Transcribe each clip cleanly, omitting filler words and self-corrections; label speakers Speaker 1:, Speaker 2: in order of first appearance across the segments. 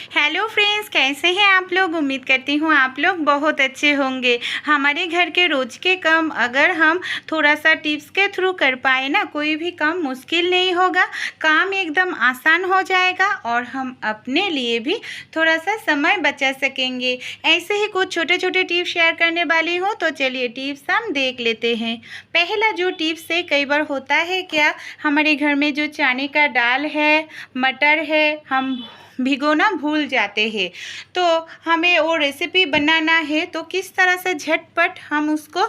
Speaker 1: Hello friends, कैसे हैं आप लोग। उम्मीद करती हूँ आप लोग बहुत अच्छे होंगे। हमारे घर के रोज के काम अगर हम थोड़ा सा टिप्स के थ्रू कर पाए ना, कोई भी काम मुश्किल नहीं होगा, काम एकदम आसान हो जाएगा और हम अपने लिए भी थोड़ा सा समय बचा सकेंगे। ऐसे ही कुछ छोटे छोटे टिप्स शेयर करने वाली हूँ, तो चलिए टिप्स हम देख लेते हैं। पहला जो टिप्स है, कई बार होता है क्या, हमारे घर में जो चने का दाल है, मटर है, हम भिगोना भूल जाते हैं। तो हमें वो रेसिपी बनाना है, तो किस तरह से झटपट हम उसको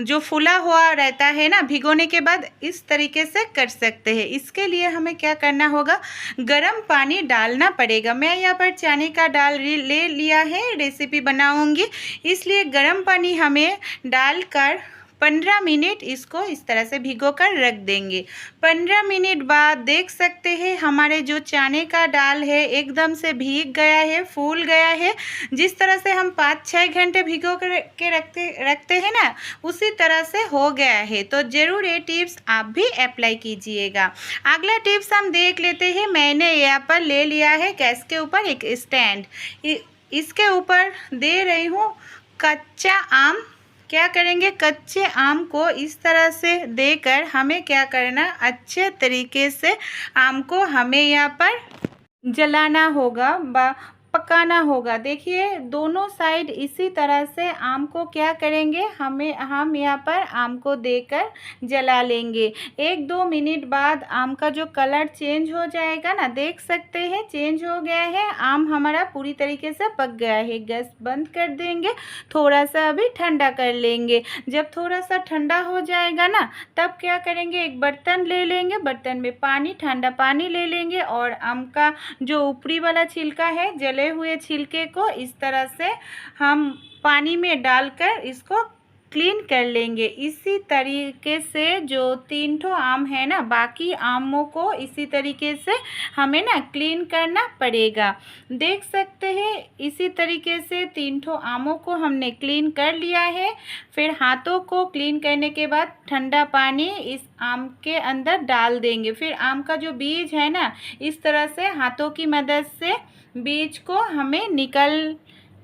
Speaker 1: जो फूला हुआ रहता है ना, भिगोने के बाद इस तरीके से कर सकते हैं। इसके लिए हमें क्या करना होगा, गरम पानी डालना पड़ेगा। मैं यहाँ पर चने का दाल ले लिया है, रेसिपी बनाऊंगी, इसलिए गरम पानी हमें डालकर 15 मिनट इसको इस तरह से भिगो कर रख देंगे। 15 मिनट बाद देख सकते हैं हमारे जो चने का दाल है एकदम से भीग गया है, फूल गया है। जिस तरह से हम 5-6 घंटे भिगो के रखते हैं ना, उसी तरह से हो गया है। तो ज़रूर ये टिप्स आप भी अप्लाई कीजिएगा। अगला टिप्स हम देख लेते हैं। मैंने यहाँ पर ले लिया है गैस के ऊपर एक स्टैंड, इसके ऊपर दे रही हूँ कच्चा आम। क्या करेंगे, कच्चे आम को इस तरह से देकर हमें क्या करना, अच्छे तरीके से आम को हमें यहाँ पर जलाना होगा, पकाना होगा। देखिए दोनों साइड इसी तरह से आम को क्या करेंगे, हम यहाँ पर आम को देकर जला लेंगे। 1-2 मिनट बाद आम का जो कलर चेंज हो जाएगा ना, देख सकते हैं चेंज हो गया है, आम हमारा पूरी तरीके से पक गया है। गैस बंद कर देंगे, थोड़ा सा अभी ठंडा कर लेंगे। जब थोड़ा सा ठंडा हो जाएगा ना, तब क्या करेंगे, एक बर्तन ले लेंगे, बर्तन में पानी, ठंडा पानी ले लेंगे और आम का जो ऊपरी वाला छिलका है, जले हुए छिलके को इस तरह से हम पानी में डालकर इसको क्लीन कर लेंगे। इसी तरीके से जो 3 ठो आम है ना, बाकी आमों को इसी तरीके से हमें ना क्लीन करना पड़ेगा। देख सकते हैं इसी तरीके से 3 ठो आमों को हमने क्लीन कर लिया है। फिर हाथों को क्लीन करने के बाद ठंडा पानी इस आम के अंदर डाल देंगे। फिर आम का जो बीज है ना, इस तरह से हाथों की मदद से बीज को हमें निकल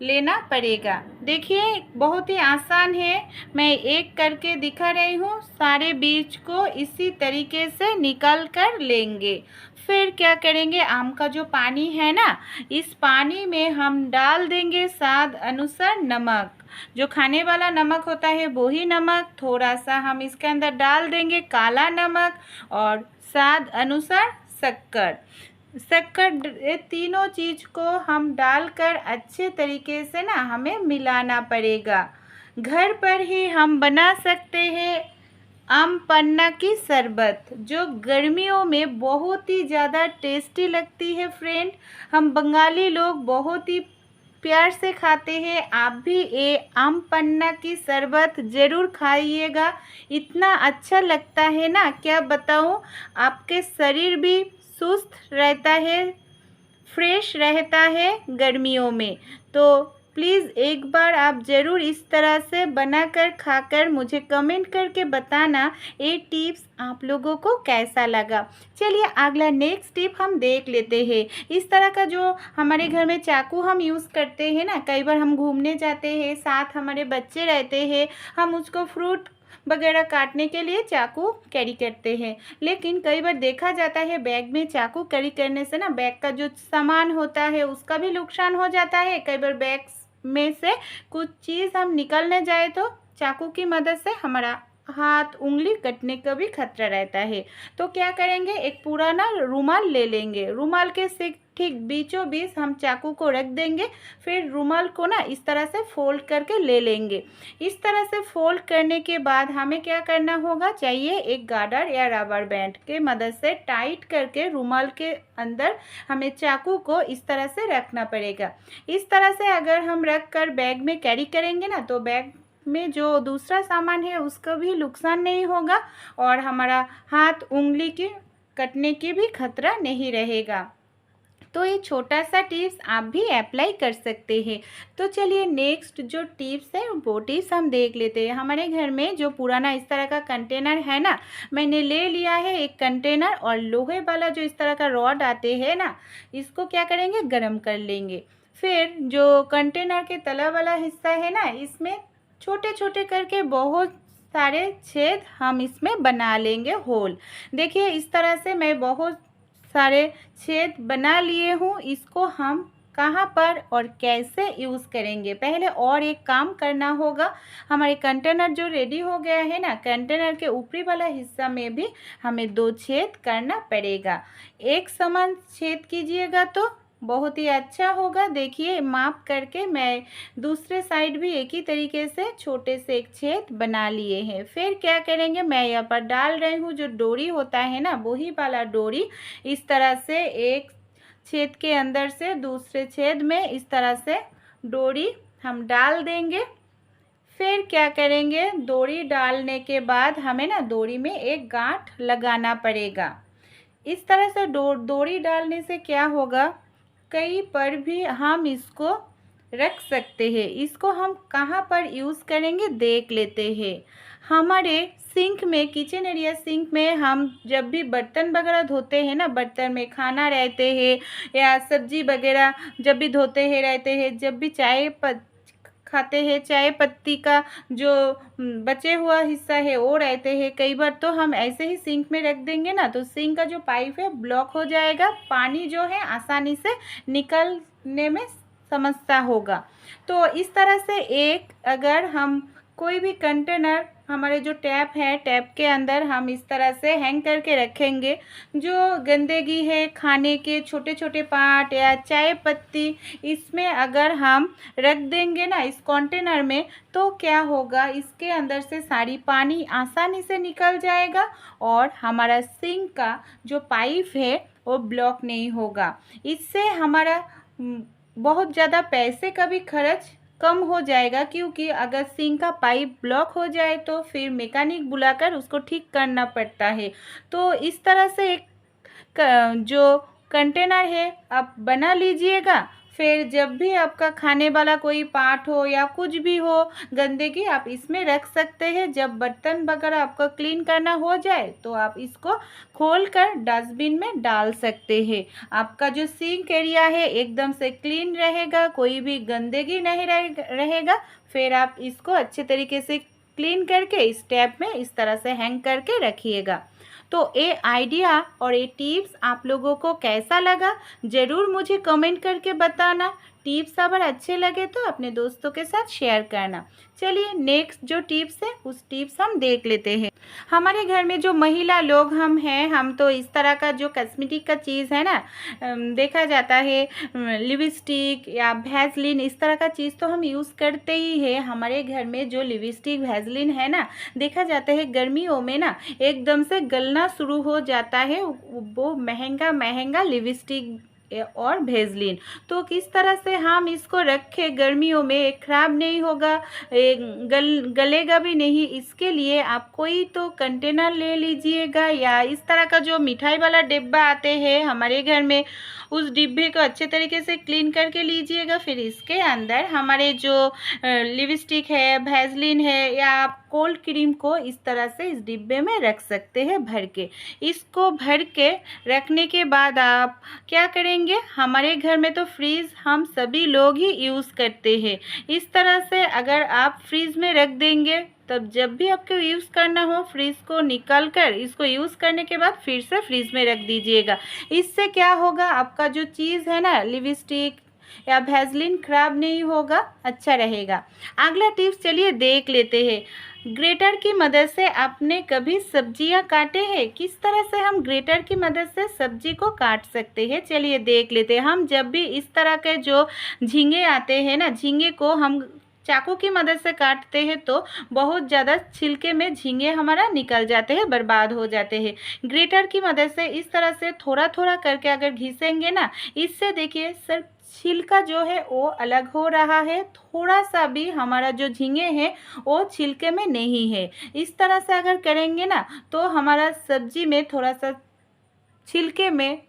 Speaker 1: लेना पड़ेगा। देखिए बहुत ही आसान है, मैं एक करके दिखा रही हूँ। सारे बीज को इसी तरीके से निकाल कर लेंगे। फिर क्या करेंगे, आम का जो पानी है ना, इस पानी में हम डाल देंगे स्वाद अनुसार नमक। जो खाने वाला नमक होता है वही नमक, थोड़ा सा हम इसके अंदर डाल देंगे काला नमक और स्वाद अनुसार शक्कर। ये तीनों चीज़ को हम डालकर अच्छे तरीके से ना हमें मिलाना पड़ेगा। घर पर ही हम बना सकते हैं आम पन्ना की शरबत, जो गर्मियों में बहुत ही ज़्यादा टेस्टी लगती है फ्रेंड। हम बंगाली लोग बहुत ही प्यार से खाते हैं। आप भी ये आम पन्ना की शरबत ज़रूर खाइएगा, इतना अच्छा लगता है ना, क्या बताऊँ। आपके शरीर भी सुस्त रहता है, फ्रेश रहता है गर्मियों में। तो प्लीज़ एक बार आप ज़रूर इस तरह से बनाकर खाकर मुझे कमेंट करके बताना ये टिप्स आप लोगों को कैसा लगा। चलिए अगला नेक्स्ट टिप हम देख लेते हैं। इस तरह का जो हमारे घर में चाकू हम यूज़ करते हैं ना, कई बार हम घूमने जाते हैं, साथ हमारे बच्चे रहते हैं, हम उसको फ्रूट वगैरह काटने के लिए चाकू कैरी करते हैं। लेकिन कई बार देखा जाता है बैग में चाकू कैरी करने से ना, बैग का जो सामान होता है उसका भी नुकसान हो जाता है। कई बार बैग में से कुछ चीज़ हम निकलने जाए तो चाकू की मदद से हमारा हाथ उंगली कटने का भी खतरा रहता है। तो क्या करेंगे, एक पुराना रुमाल ले लेंगे, रुमाल के से ठीक बीचों बीच हम चाकू को रख देंगे। फिर रुमाल को ना इस तरह से फोल्ड करके ले लेंगे। इस तरह से फोल्ड करने के बाद हमें क्या करना होगा, चाहिए एक गार्डर या रबर बैंड के मदद से टाइट करके रुमाल के अंदर हमें चाकू को इस तरह से रखना पड़ेगा। इस तरह से अगर हम रख कर बैग में कैरी करेंगे ना, तो बैग में जो दूसरा सामान है उसका भी नुकसान नहीं होगा और हमारा हाथ उंगली के कटने की भी खतरा नहीं रहेगा। तो ये छोटा सा टिप्स आप भी अप्लाई कर सकते हैं। तो चलिए नेक्स्ट जो टिप्स है वो टिप्स हम देख लेते हैं। हमारे घर में जो पुराना इस तरह का कंटेनर है ना, मैंने ले लिया है एक कंटेनर, और लोहे वाला जो इस तरह का रॉड आते हैं ना, इसको क्या करेंगे, गरम कर लेंगे। फिर जो कंटेनर के तला वाला हिस्सा है ना, इसमें छोटे छोटे करके बहुत सारे छेद हम इसमें बना लेंगे, होल। देखिए इस तरह से मैं बहुत सारे छेद बना लिए हूँ। इसको हम कहाँ पर और कैसे यूज़ करेंगे, पहले और एक काम करना होगा। हमारे कंटेनर जो रेडी हो गया है ना, कंटेनर के ऊपरी वाला हिस्सा में भी हमें 2 छेद करना पड़ेगा। एक समान छेद कीजिएगा तो बहुत ही अच्छा होगा। देखिए माप करके मैं दूसरे साइड भी एक ही तरीके से छोटे से एक छेद बना लिए हैं। फिर क्या करेंगे, मैं यहाँ पर डाल रही हूँ जो डोरी होता है ना, वही वाला डोरी। इस तरह से एक छेद के अंदर से दूसरे छेद में इस तरह से डोरी हम डाल देंगे। फिर क्या करेंगे, डोरी डालने के बाद हमें ना डोरी में एक गांठ लगाना पड़ेगा। इस तरह से डोरी डालने से क्या होगा, कहीं पर भी हम इसको रख सकते हैं। इसको हम कहाँ पर यूज़ करेंगे देख लेते हैं। हमारे सिंक में, किचन एरिया सिंक में हम जब भी बर्तन वगैरह धोते हैं ना, बर्तन में खाना रहते हैं या सब्जी वगैरह जब भी धोते हैं रहते हैं, जब भी चाय खाते हैं, चाय पत्ती का जो बचे हुआ हिस्सा है वो रहते हैं, कई बार तो हम ऐसे ही सिंक में रख देंगे ना, तो सिंक का जो पाइप है ब्लॉक हो जाएगा, पानी जो है आसानी से निकलने में समस्या होगा। तो इस तरह से एक अगर हम कोई भी कंटेनर, हमारे जो टैप है, टैप के अंदर हम इस तरह से हैंग करके रखेंगे, जो गंदगी है खाने के छोटे छोटे पार्ट या चाय पत्ती, इसमें अगर हम रख देंगे ना इस कंटेनर में, तो क्या होगा, इसके अंदर से सारी पानी आसानी से निकल जाएगा और हमारा सिंक का जो पाइप है वो ब्लॉक नहीं होगा। इससे हमारा बहुत ज़्यादा पैसे का भी खर्च कम हो जाएगा, क्योंकि अगर सिंक का पाइप ब्लॉक हो जाए तो फिर मैकेनिक बुलाकर उसको ठीक करना पड़ता है। तो इस तरह से एक जो कंटेनर है आप बना लीजिएगा। फिर जब भी आपका खाने वाला कोई पार्ट हो या कुछ भी हो गंदगी, आप इसमें रख सकते हैं। जब बर्तन वगैरह आपका क्लीन करना हो जाए तो आप इसको खोल कर डस्टबिन में डाल सकते हैं। आपका जो सिंक एरिया है एकदम से क्लीन रहेगा, कोई भी गंदगी नहीं रहेगा। फिर आप इसको अच्छे तरीके से क्लीन करके इस टैप में इस तरह से हैंग करके रखिएगा। तो ये आइडिया और ये टिप्स आप लोगों को कैसा लगा ज़रूर मुझे कमेंट करके बताना। टिप्स अगर अच्छे लगे तो अपने दोस्तों के साथ शेयर करना। चलिए नेक्स्ट जो टिप्स है उस टिप्स हम देख लेते हैं। हमारे घर में जो महिला लोग हम हैं, हम तो इस तरह का जो कॉस्मेटिक का चीज़ है ना, देखा जाता है लिपस्टिक या वैसलीन, इस तरह का चीज़ तो हम यूज़ करते ही है। हमारे घर में जो लिपस्टिक वैसलीन है ना, देखा जाता है गर्मियों में ना एकदम से गलना शुरू हो जाता है वो महंगा महंगा लिपस्टिक और वैसलीन। तो किस तरह से हम इसको रखें गर्मियों में, ख़राब नहीं होगा, गलेगा भी नहीं, इसके लिए आप कोई तो कंटेनर ले लीजिएगा या इस तरह का जो मिठाई वाला डिब्बा आते हैं हमारे घर में, उस डिब्बे को अच्छे तरीके से क्लीन करके लीजिएगा। फिर इसके अंदर हमारे जो लिपस्टिक है, वैसलीन है या आप कोल्ड क्रीम को इस तरह से इस डिब्बे में रख सकते हैं भर के। इसको भर के रखने के बाद आप क्या करेंगे, हमारे घर में तो फ्रीज़ हम सभी लोग ही यूज़ करते हैं। इस तरह से अगर आप फ्रीज़ में रख देंगे, तब जब भी आपको यूज़ करना हो फ्रीज़ को निकाल कर इसको यूज़ करने के बाद फिर से फ्रीज़ में रख दीजिएगा। इससे क्या होगा, आपका जो चीज़ है ना लिपस्टिक या वैसलीन ख़राब नहीं होगा, अच्छा रहेगा। अगला टिप्स चलिए देख लेते हैं। ग्रेटर की मदद से आपने कभी सब्जियां काटे हैं? किस तरह से हम ग्रेटर की मदद से सब्जी को काट सकते हैं, चलिए देख लेते हैं। हम जब भी इस तरह के जो झींगे आते हैं ना, झींगे को हम चाकू की मदद से काटते हैं तो बहुत ज़्यादा छिलके में झींगे हमारा निकल जाते हैं, बर्बाद हो जाते हैं। ग्रेटर की मदद से इस तरह से थोड़ा थोड़ा करके अगर घिसेंगे ना, इससे देखिए सर छिलका जो है वो अलग हो रहा है, थोड़ा सा भी हमारा जो झींगे हैं वो छिलके में नहीं है। इस तरह से अगर करेंगे ना तो हमारा सब्जी में थोड़ा सा छिलके में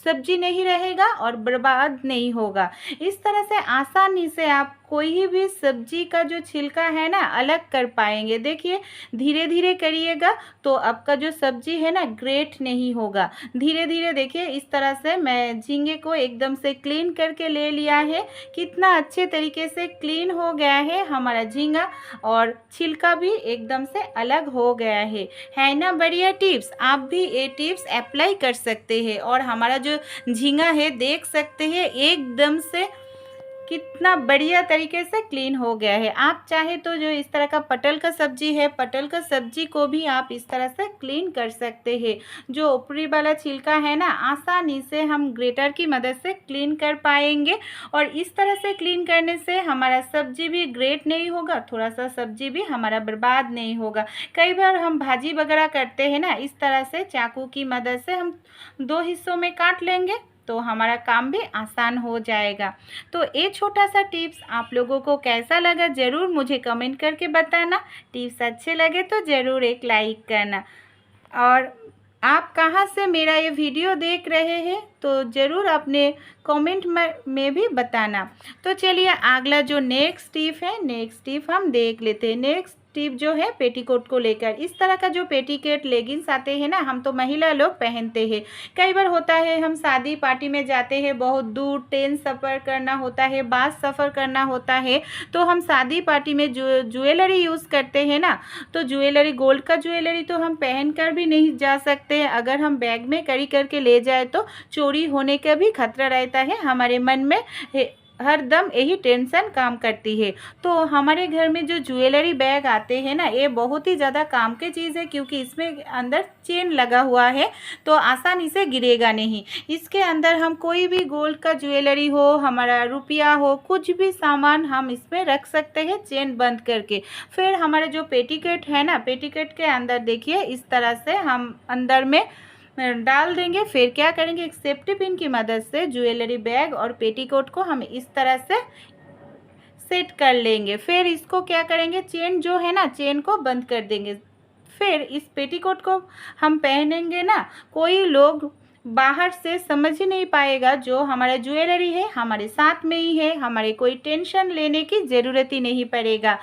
Speaker 1: सब्जी नहीं रहेगा और बर्बाद नहीं होगा। इस तरह से आसानी से आप कोई भी सब्जी का जो छिलका है ना अलग कर पाएंगे। देखिए धीरे धीरे करिएगा तो आपका जो सब्जी है ना ग्रेट नहीं होगा। धीरे धीरे देखिए इस तरह से मैं झींगे को एकदम से क्लीन करके ले लिया है। कितना अच्छे तरीके से क्लीन हो गया है हमारा झींगा और छिलका भी एकदम से अलग हो गया है ना बढ़िया टिप्स। आप भी ये टिप्स अप्लाई कर सकते हैं और हमारा जो झींगा है देख सकते हैं एकदम से कितना बढ़िया तरीके से क्लीन हो गया है। आप चाहे तो जो इस तरह का पटल का सब्जी है, पटल का सब्जी को भी आप इस तरह से क्लीन कर सकते हैं। जो ऊपरी वाला छिलका है ना आसानी से हम ग्रेटर की मदद से क्लीन कर पाएंगे और इस तरह से क्लीन करने से हमारा सब्जी भी ग्रेट नहीं होगा, थोड़ा सा सब्जी भी हमारा बर्बाद नहीं होगा। कई बार हम भाजी वगैरह करते हैं ना, इस तरह से चाकू की मदद से हम 2 हिस्सों में काट लेंगे तो हमारा काम भी आसान हो जाएगा। तो ये छोटा सा टिप्स आप लोगों को कैसा लगा ज़रूर मुझे कमेंट करके बताना। टिप्स अच्छे लगे तो ज़रूर एक लाइक करना और आप कहाँ से मेरा ये वीडियो देख रहे हैं तो ज़रूर अपने कमेंट में भी बताना। तो चलिए अगला जो नेक्स्ट टिप है, नेक्स्ट टिप हम देख लेते हैं। नेक्स्ट टिप जो है पेटीकोट को लेकर, इस तरह का जो पेटीकोट लेगिंग्स आते हैं ना हम तो महिला लोग पहनते हैं। कई बार होता है हम शादी पार्टी में जाते हैं, बहुत दूर ट्रेन सफ़र करना होता है, बस सफ़र करना होता है, तो हम शादी पार्टी में जो ज्वेलरी यूज़ करते हैं ना, तो ज्वेलरी गोल्ड का ज्वेलरी तो हम पहन कर भी नहीं जा सकते। अगर हम बैग में कैरी करके ले जाए तो चोरी होने का भी खतरा रहता है। हमारे मन में हर दम यही टेंशन काम करती है। तो हमारे घर में जो ज्वेलरी बैग आते हैं ना ये बहुत ही ज़्यादा काम की चीज़ है, क्योंकि इसमें अंदर चेन लगा हुआ है तो आसानी से गिरेगा नहीं। इसके अंदर हम कोई भी गोल्ड का ज्वेलरी हो, हमारा रुपया हो, कुछ भी सामान हम इसमें रख सकते हैं चेन बंद करके। फिर हमारा जो पेटीकोट है ना, पेटीकोट के अंदर देखिए इस तरह से हम अंदर में डाल देंगे। फिर क्या करेंगे, एक सेफ्टी पिन की मदद से ज्वेलरी बैग और पेटीकोट को हम इस तरह से सेट कर लेंगे। फिर इसको क्या करेंगे, चेन जो है ना चेन को बंद कर देंगे। फिर इस पेटीकोट को हम पहनेंगे ना, कोई लोग बाहर से समझ ही नहीं पाएगा। जो हमारा ज्वेलरी है हमारे साथ में ही है, हमारे कोई टेंशन लेने की ज़रूरत ही नहीं पड़ेगा।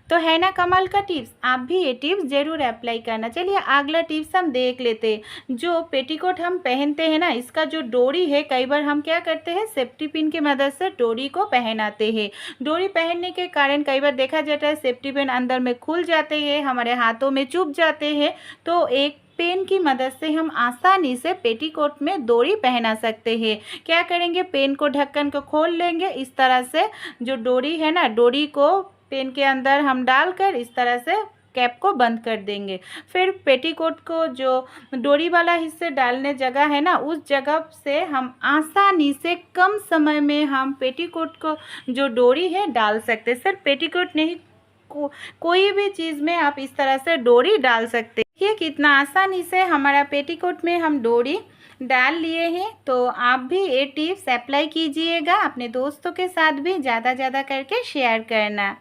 Speaker 1: तो है ना कमाल का टिप्स, आप भी ये टिप्स ज़रूर अप्लाई करना। चलिए अगला टिप्स हम देख लेते हैं। जो पेटीकोट हम पहनते हैं ना, इसका जो डोरी है कई बार हम क्या करते हैं सेफ्टी पिन की मदद से डोरी को पहनाते हैं। डोरी पहनने के कारण कई बार देखा जाता है सेफ्टी पिन अंदर में खुल जाते हैं, हमारे हाथों में चुभ जाते हैं। तो एक पेन की मदद से हम आसानी से पेटीकोट में डोरी पहना सकते हैं। क्या करेंगे, पेन को ढक्कन को खोल लेंगे, इस तरह से जो डोरी है ना डोरी को पेन के अंदर हम डालकर इस तरह से कैप को बंद कर देंगे। फिर पेटीकोट को जो डोरी वाला हिस्से डालने जगह है ना उस जगह से हम आसानी से कम समय में हम पेटीकोट को जो डोरी है डाल सकते हैं। सिर्फ पेटीकोट नहीं कोई भी चीज़ में आप इस तरह से डोरी डाल सकते हैं। ये कितना आसानी से हमारा पेटीकोट में हम डोरी डाल लिए हैं। तो आप भी ये टिप्स अप्लाई कीजिएगा, अपने दोस्तों के साथ भी ज़्यादा करके शेयर करना।